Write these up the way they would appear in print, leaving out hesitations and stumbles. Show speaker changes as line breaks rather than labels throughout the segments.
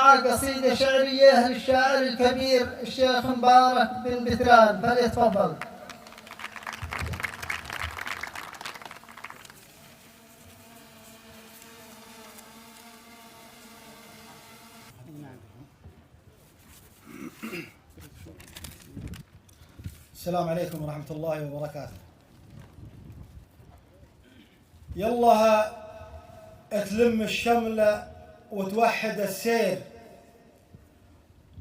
مع قصيدة شعرية للشاعر الكبير الشيخ مبارك بن بتران، فليتفضل.
السلام عليكم ورحمة الله وبركاته. يلا تلم الشمل وتوحد السير،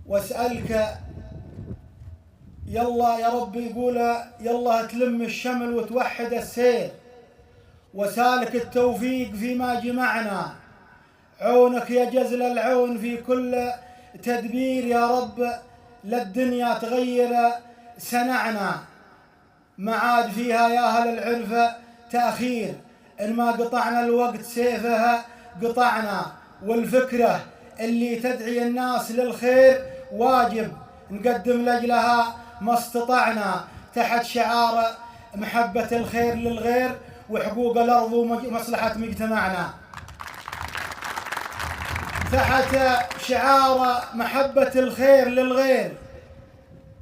واسألك يلا يا رب يقول يلا تلم الشمل وتوحد السير، وسالك التوفيق فيما جمعنا، عونك يا جزل العون في كل تدبير يا رب، للدنيا تغير سنعنا، ما عاد فيها يا أهل العرفة تأخير، إن ما قطعنا الوقت سيفها قطعنا، والفكرة اللي تدعي الناس للخير واجب نقدم لأجلها ما استطعنا، تحت شعار محبة الخير للغير وحقوق الأرض ومصلحة مجتمعنا. تحت شعار محبة الخير للغير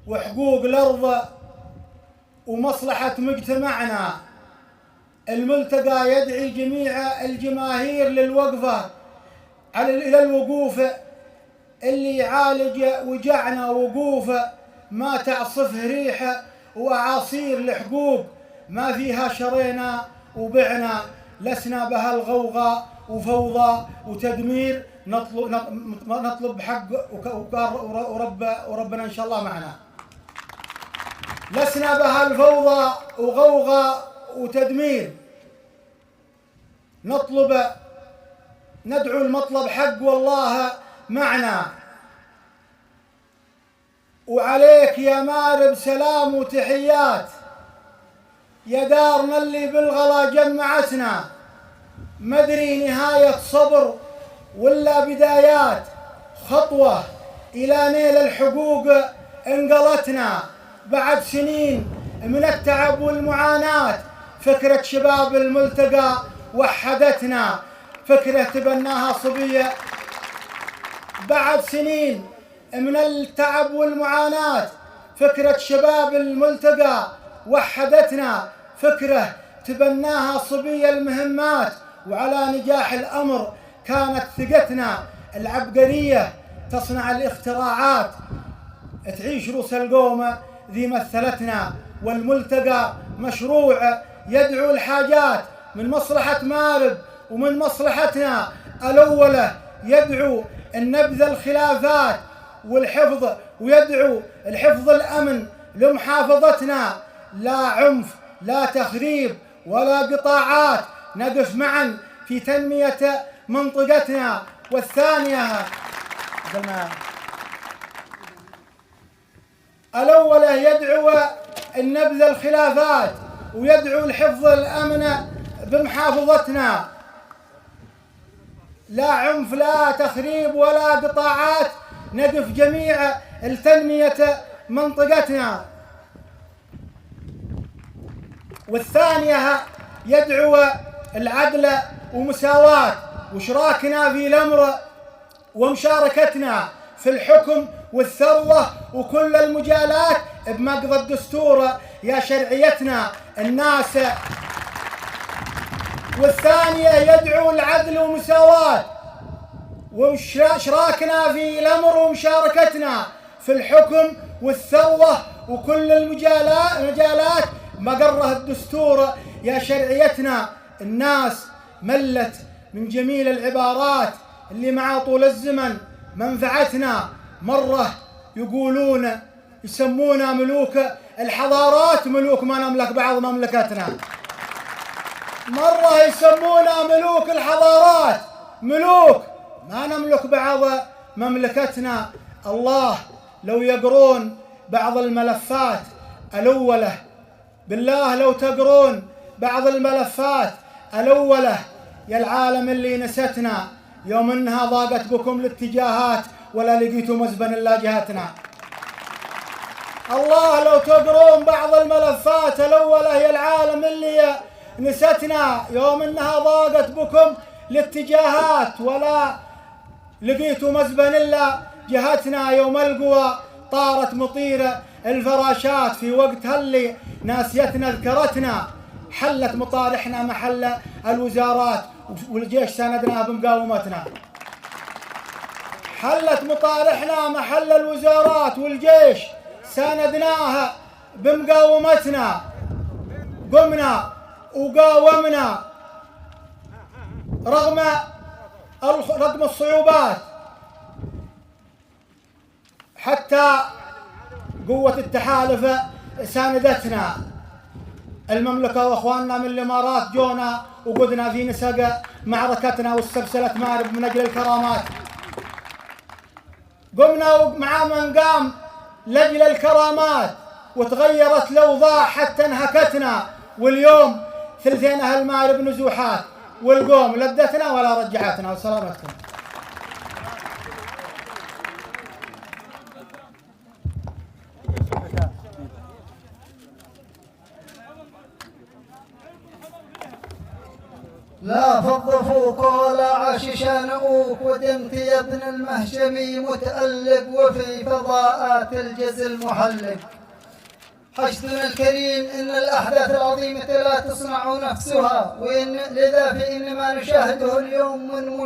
وحقوق الأرض ومصلحة مجتمعنا، الملتقى يدعي جميع الجماهير للوقفة إلى الوقوف اللي يعالج وجعنا، وقوف ما تعصفه ريح وأعاصير الحقوق، ما فيها شرينا وبعنا، لسنا بها الغوغاء وفوضى وتدمير، نطلب حق وربنا إن شاء الله معنا. لسنا بها الفوضى وغوغاء وتدمير، ندعو المطلب حق والله معنا، وعليك يا مارب سلام وتحيات، يا دارنا اللي بالغلا جمعتنا، مدري نهاية صبر ولا بدايات، خطوة إلى نيل الحقوق انقلتنا، بعد سنين من التعب والمعاناة، فكرة شباب الملتقى وحدتنا، فكرة تبناها صبية. بعد سنين من التعب والمعاناة، فكرة شباب الملتقى وحدتنا، فكرة تبناها صبية المهمات، وعلى نجاح الأمر كانت ثقتنا، العبقرية تصنع الاختراعات، تعيش روس القومة ذي مثلتنا، والملتقى مشروع يدعو الحاجات من مصلحة مارب ومن مصلحتنا، الأولى يدعو النبذ الخلافات والحفظ، ويدعو الحفظ الأمن لمحافظتنا، لا عنف لا تخريب ولا قطاعات، نقف معا في تنمية منطقتنا. والثانية الأولى يدعو النبذ الخلافات ويدعو الحفظ الأمن بمحافظتنا، لا عنف لا تخريب ولا قطاعات، نقف جميع لتنمية منطقتنا. والثانية يدعو العدل ومساواة واشراكنا في الأمر ومشاركتنا في الحكم والثروة وكل المجالات بمقضى الدستور يا شرعيتنا الناس. والثانية يدعو العدل ومساواة واشراكنا في الأمر ومشاركتنا في الحكم والثروة وكل المجالات مقره الدستور يا شرعيتنا الناس. ملت من جميل العبارات اللي مع طول الزمن منفعتنا، مرة يقولون يسمونا ملوك الحضارات، ملوك ما نملك بعض مملكتنا، مرة يسمونا ملوك الحضارات، ملوك ما نملك بعض مملكتنا. الله لو يقرون بعض الملفات الأولى، بالله لو تقرون بعض الملفات الأولى يا العالم اللي نستنا، يوم انها ضاقت بكم الاتجاهات ولا لقيتوا مزبن الا جهتنا. الله لو تقرون بعض الملفات الأولى يا العالم اللي نستنا، يوم انها ضاقت بكم الاتجاهات ولا لقيتوا مزبن إلا جهتنا يوم القوى طارت مطيرة الفراشات في وقت هاللي ناسيتنا ذكرتنا حلت مطارحنا محل الوزارات والجيش ساندنا بمقاومتنا حلت مطارحنا محل الوزارات والجيش ساندناها بمقاومتنا قمنا وقاومنا رغم الصعوبات حتى قوة التحالف ساندتنا المملكة واخواننا من الامارات جونا وقدنا في نسق معركتنا واستبسلت مارب من اجل الكرامات قمنا مع من قام لاجل الكرامات وتغيرت الاوضاع حتى انهكتنا واليوم ثلثين اهل مارب نزوحات والقوم لدتنا ولا رجعتنا وسلامتكم.
لا فضفوك ولا عشش نؤوك ودمت يا ابن المهشمي متألق وفي فضاءات الجز المحلق. حشدنا الكريم إن الأحداث العظيمة لا تصنع نفسها، وإن لذا فإن ما نشاهده اليوم من